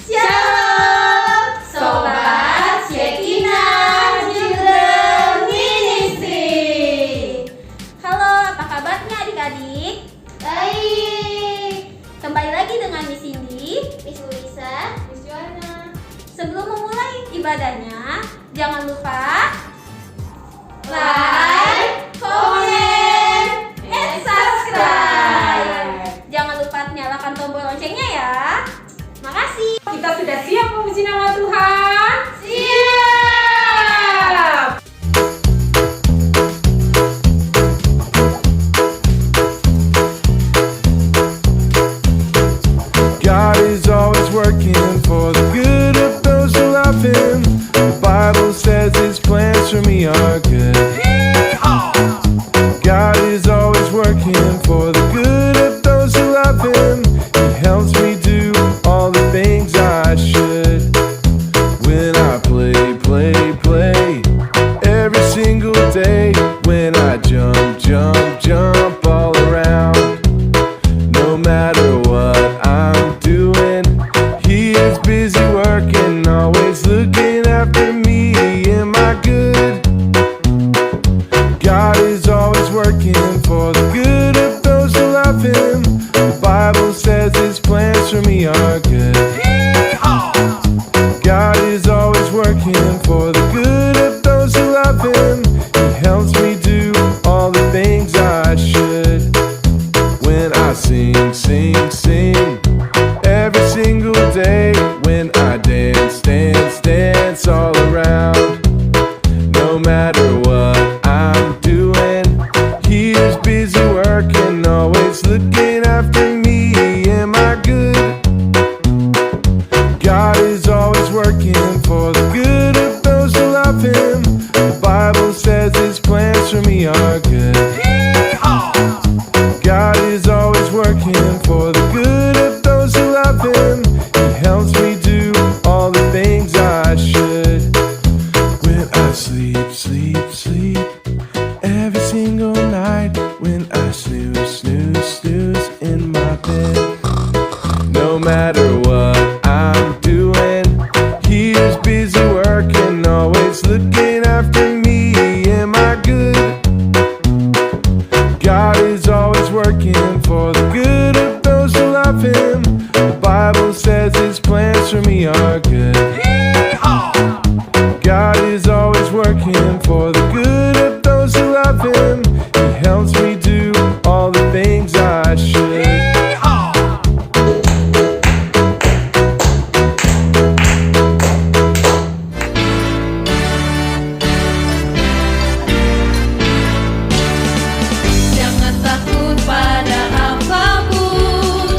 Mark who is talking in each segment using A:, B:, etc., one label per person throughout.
A: Shalom, Sobat Shekinah Children Ministry. Halo, apa kabarnya adik-adik?
B: Baik.
A: Kembali lagi dengan Miss Cindy,
B: Miss Lisa, Miss Joanna.
A: Sebelum memulai ibadahnya, jangan lupa
B: Like, comment, and subscribe.
A: Jangan lupa nyalakan tombol loncengnya ya. Makasih.
C: Kita sudah siap memuji nama Tuhan?
B: Siap.
D: God is always working for the good of those who love Him. The Bible says His plans for me are good. God is always working for the good of those who love Him. He helps me do all the things I should. When I play every single day. When I jump all around. No matter what I'm doing, He is busy working, always looking after me. Am I good? God is always working for the good of those who love Him. The Bible says His plans for me are good. God is always working for the good of those who love Him. He helps me do all the things I should. When I sing every single day. When I dance all around. No matter what I'm doing, He is busy working, always looking after me. Am I good? God is always working for the good of those who love Him. The Bible says His plans for me are good. God is always working for the good of those who love Him. He helps me do all the things I should. When I sleep every single night. When I snooze in my bed. No matter what I'm doing, He is busy working, always looking after me. Am I good? God is always working for the good of those who love Him. The Bible says His plans for me are good. God is always working for the good of those who love Him. He helps me do all the things I should.
B: Jangan takut pada apapun.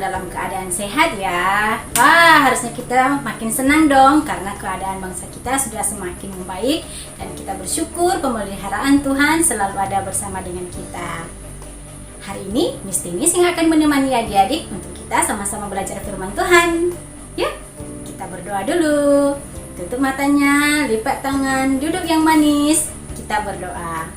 E: dalam keadaan sehat ya. Wah, harusnya kita makin senang dong karena keadaan bangsa kita sudah semakin membaik dan kita bersyukur pemeliharaan Tuhan selalu ada bersama dengan kita. Hari ini Miss Tinis yang akan menemani adik-adik untuk kita sama-sama belajar firman Tuhan. Yuk, kita berdoa dulu. Tutup matanya, lipat tangan, duduk yang manis. Kita berdoa.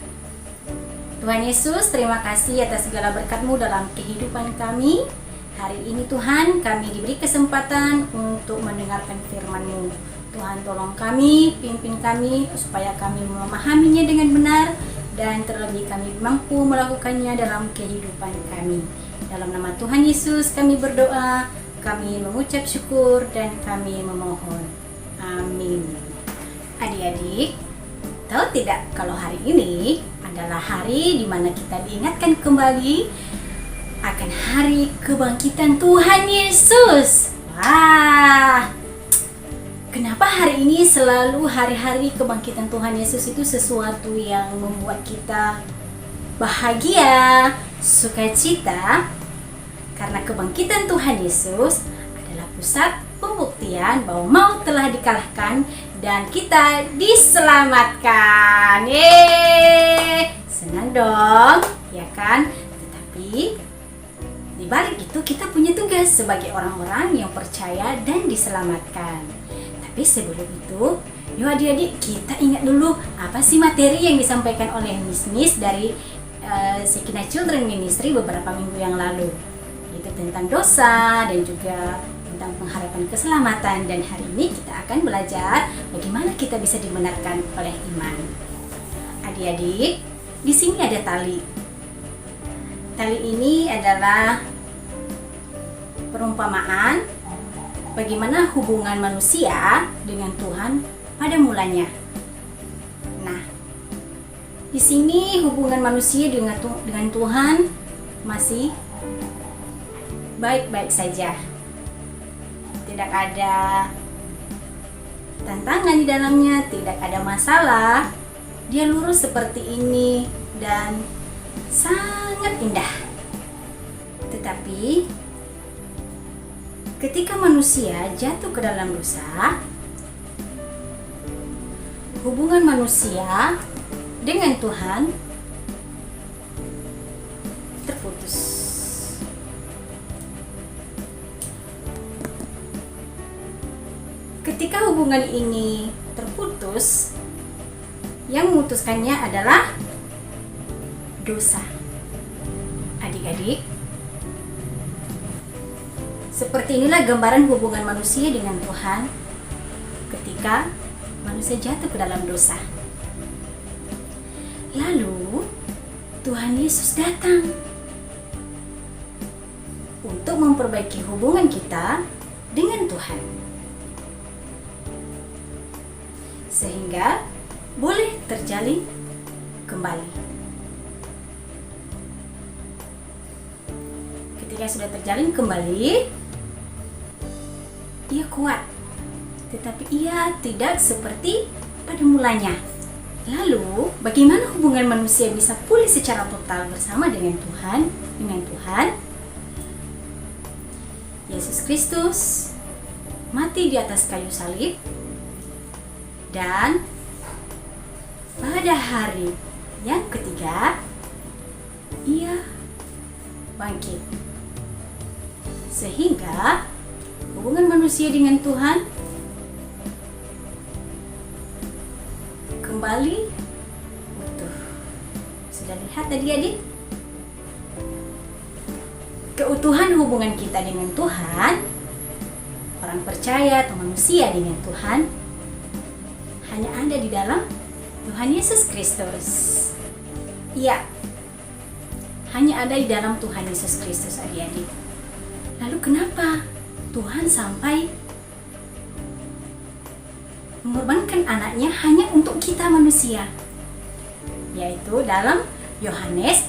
E: Tuhan Yesus, terima kasih atas segala berkat-Mu dalam kehidupan kami. Hari ini Tuhan, kami diberi kesempatan untuk mendengarkan firman-Mu. Tuhan, tolong kami, pimpin kami supaya kami memahaminya dengan benar dan terlebih kami mampu melakukannya dalam kehidupan kami. Dalam nama Tuhan Yesus kami berdoa, kami mengucap syukur dan kami memohon. Amin. Adik-adik, tahu tidak kalau hari ini adalah hari di mana kita diingatkan kembali akan hari kebangkitan Tuhan Yesus. Wah, kenapa hari ini selalu hari-hari kebangkitan Tuhan Yesus itu sesuatu yang membuat kita bahagia, sukacita? Karena kebangkitan Tuhan Yesus adalah pusat pembuktian bahwa maut telah dikalahkan dan kita diselamatkan. Senang dong, ya kan? Tetapi di balik itu kita punya tugas sebagai orang-orang yang percaya dan diselamatkan. Tapi sebelum itu, yuk adik-adik kita ingat dulu apa sih materi yang disampaikan oleh Miss dari Shekinah Children Ministry beberapa minggu yang lalu. Itu tentang dosa dan juga tentang pengharapan keselamatan, dan hari ini kita akan belajar bagaimana kita bisa dibenarkan oleh iman. Adik-adik, di sini ada tali. Tali ini adalah perumpamaan bagaimana hubungan manusia dengan Tuhan pada mulanya. Nah, di sini hubungan manusia dengan Tuhan masih baik-baik saja. Tidak ada tantangan di dalamnya, tidak ada masalah. Dia lurus seperti ini dan sangat indah. Tetapi ketika manusia jatuh ke dalam dosa, hubungan manusia dengan Tuhan terputus. Ketika hubungan ini terputus, yang memutuskannya adalah dosa. Adik-adik, seperti inilah gambaran hubungan manusia dengan Tuhan ketika manusia jatuh ke dalam dosa. Lalu Tuhan Yesus datang untuk memperbaiki hubungan kita dengan Tuhan, sehingga boleh terjalin kembali. Ketika sudah terjalin kembali, ia kuat, tetapi ia tidak seperti pada mulanya. Lalu, bagaimana hubungan manusia bisa pulih secara total bersama dengan Tuhan? Yesus Kristus mati di atas kayu salib, dan pada hari yang ketiga ia bangkit, sehingga hubungan manusia dengan Tuhan kembali utuh. Sudah lihat adik-adik? Keutuhan hubungan kita dengan Tuhan, orang percaya atau manusia dengan Tuhan, hanya ada di dalam Tuhan Yesus Kristus. Iya, hanya ada di dalam Tuhan Yesus Kristus, adik-adik. Lalu kenapa Tuhan sampai mengorbankan anaknya hanya untuk kita manusia? Yaitu dalam Yohanes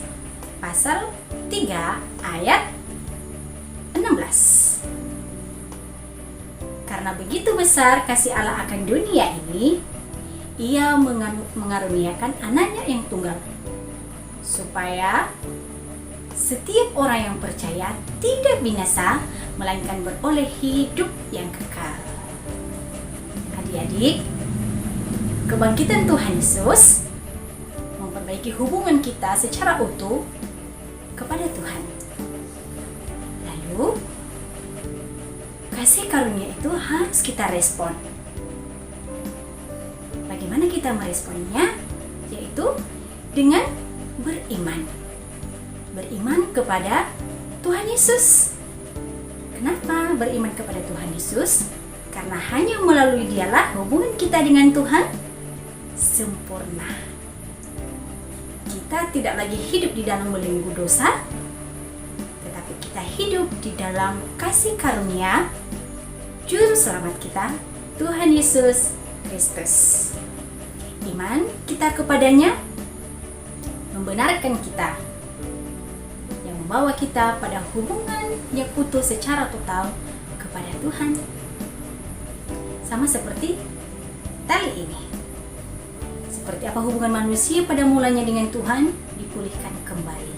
E: pasal 3 ayat 16. Karena begitu besar kasih Allah akan dunia ini, Ia mengaruniakan anaknya yang tunggal, supaya setiap orang yang percaya tidak binasa, melainkan beroleh hidup yang kekal. Adik-adik, kebangkitan Tuhan Yesus memperbaiki hubungan kita secara utuh kepada Tuhan. Lalu, kasih karunia itu harus kita respon. Bagaimana kita meresponnya? Yaitu dengan beriman. Beriman kepada Tuhan Yesus. Kenapa beriman kepada Tuhan Yesus? Karena hanya melalui Dialah hubungan kita dengan Tuhan sempurna. Kita tidak lagi hidup di dalam belenggu dosa, tetapi kita hidup di dalam kasih karunia Juru Selamat kita, Tuhan Yesus Kristus. Iman kita kepadanya membenarkan kita, yang membawa kita pada hubungan yang utuh secara total kepada Tuhan. Sama seperti tali ini. Seperti apa hubungan manusia pada mulanya dengan Tuhan dipulihkan kembali.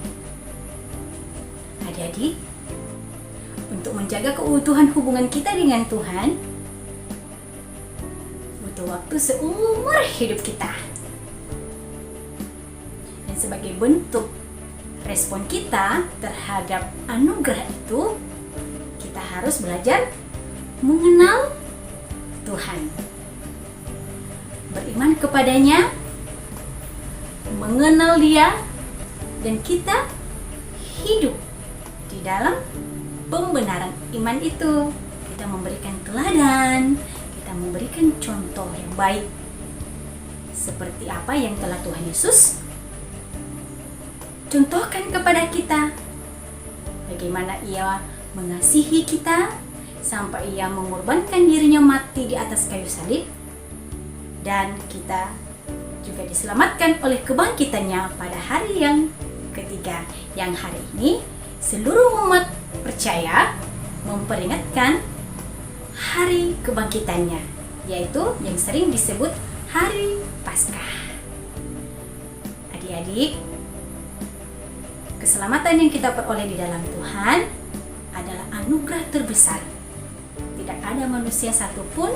E: Adik-adik, untuk menjaga keutuhan hubungan kita dengan Tuhan, butuh waktu seumur hidup kita. Dan sebagai bentuk respon kita terhadap anugerah itu, kita harus belajar mengenal Tuhan, beriman kepadanya, mengenal Dia, dan kita hidup di dalam pembenaran iman itu. Kita memberikan teladan, kita memberikan contoh yang baik, seperti apa yang telah Tuhan Yesus contohkan kepada kita. Bagaimana Ia mengasihi kita sampai Ia mengorbankan dirinya mati di atas kayu salib, dan kita juga diselamatkan oleh kebangkitannya pada hari yang ketiga, yang hari ini seluruh umat percaya memperingatkan hari kebangkitannya, yaitu yang sering disebut Hari Paskah. Adik-adik, keselamatan yang kita peroleh di dalam Tuhan adalah anugerah terbesar. Tidak ada manusia satupun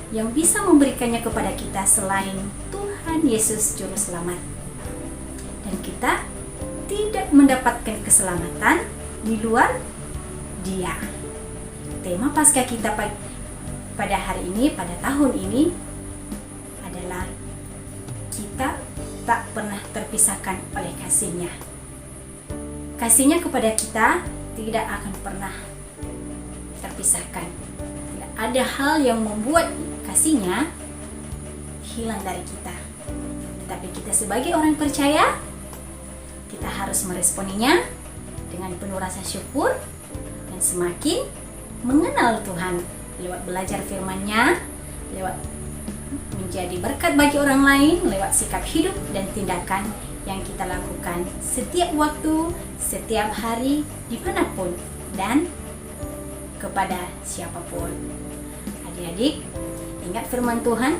E: yang bisa memberikannya kepada kita selain Tuhan Yesus Juru Selamat. Dan kita tidak mendapatkan keselamatan di luar Dia. Tema Paskah kita pada hari ini, pada tahun ini adalah kita tak pernah terpisahkan oleh kasih-Nya. Kasih-Nya kepada kita tidak akan pernah terpisahkan. Tidak ada hal yang membuat kasih-Nya hilang dari kita. Tetapi kita sebagai orang percaya, kita harus meresponinya dengan penuh rasa syukur dan semakin mengenal Tuhan lewat belajar firman-Nya, lewat menjadi berkat bagi orang lain, lewat sikap hidup dan tindakan yang kita lakukan setiap waktu, setiap hari, dimanapun dan kepada siapapun. Adik-adik, ingat firman Tuhan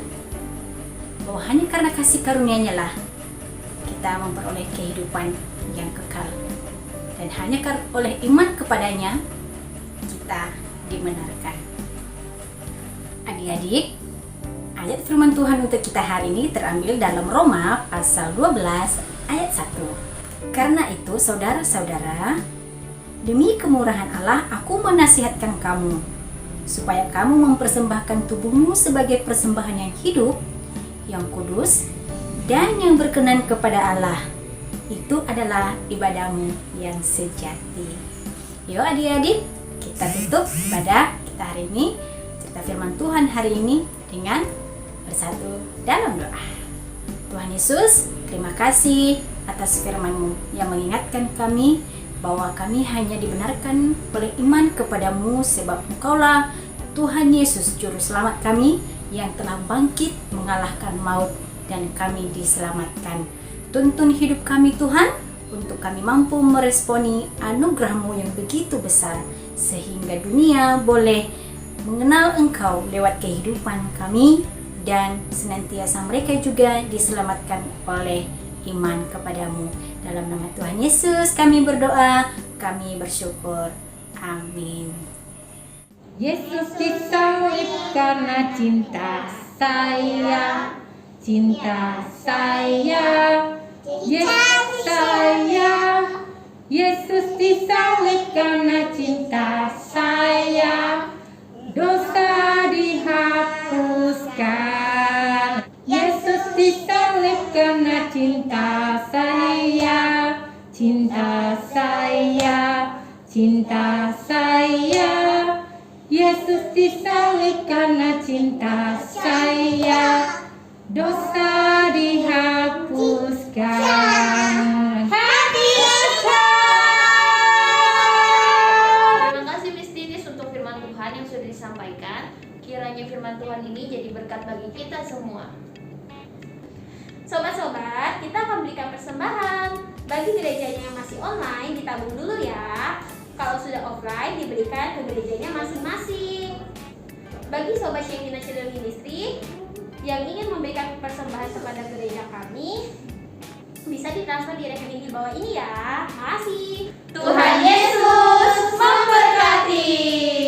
E: bahwa hanya karena kasih karunia-Nya lah kita memperoleh kehidupan yang kekal, dan hanya oleh iman kepadanya kita dibenarkan. Adik-adik, ayat firman Tuhan untuk kita hari ini terambil dalam Roma pasal 12 ayat 1. Karena itu saudara-saudara, demi kemurahan Allah aku menasihatkan kamu, supaya kamu mempersembahkan tubuhmu sebagai persembahan yang hidup, yang kudus, dan yang berkenan kepada Allah. Itu adalah ibadahmu yang sejati. Yuk adik-adik, kita tutup ibadah kita hari ini, cerita firman Tuhan hari ini dengan bersatu dalam doa. Tuhan Yesus, terima kasih atas firman-Mu yang mengingatkan kami bahwa kami hanya dibenarkan oleh iman kepadamu, sebab Engkaulah Tuhan Yesus Juru Selamat kami yang telah bangkit mengalahkan maut dan kami diselamatkan. Tuntun hidup kami Tuhan, untuk kami mampu meresponi anugerah-Mu yang begitu besar, sehingga dunia boleh mengenal Engkau lewat kehidupan kami, dan senantiasa mereka juga diselamatkan oleh iman kepadamu. Dalam nama Tuhan Yesus kami berdoa, kami bersyukur. Amin.
C: Yesus disalib karena cinta saya, cinta saya, Yesus saya. Yesus disalib karena cinta saya, dosa dihapuskan. Yesus disalib karena cinta saya, cinta saya, cinta saya. Yesus disalib karena cinta saya, dosa dihapuskan. Happy Easter!
B: Terima kasih Miss Titis untuk firman Tuhan yang sudah disampaikan. Kiranya firman Tuhan ini jadi berkat bagi kita semua.
A: Sobat-sobat, kita akan berikan persembahan. Bagi gerejanya yang masih online, ditabung dulu ya. Kalau sudah offline, diberikan ke gerejanya masing-masing. Bagi Sobat Shekina Children Ministry yang ingin memberikan persembahan kepada gereja kami, bisa ditransfer di rekening di bawah ini ya. Makasih.
B: Tuhan Yesus memberkati.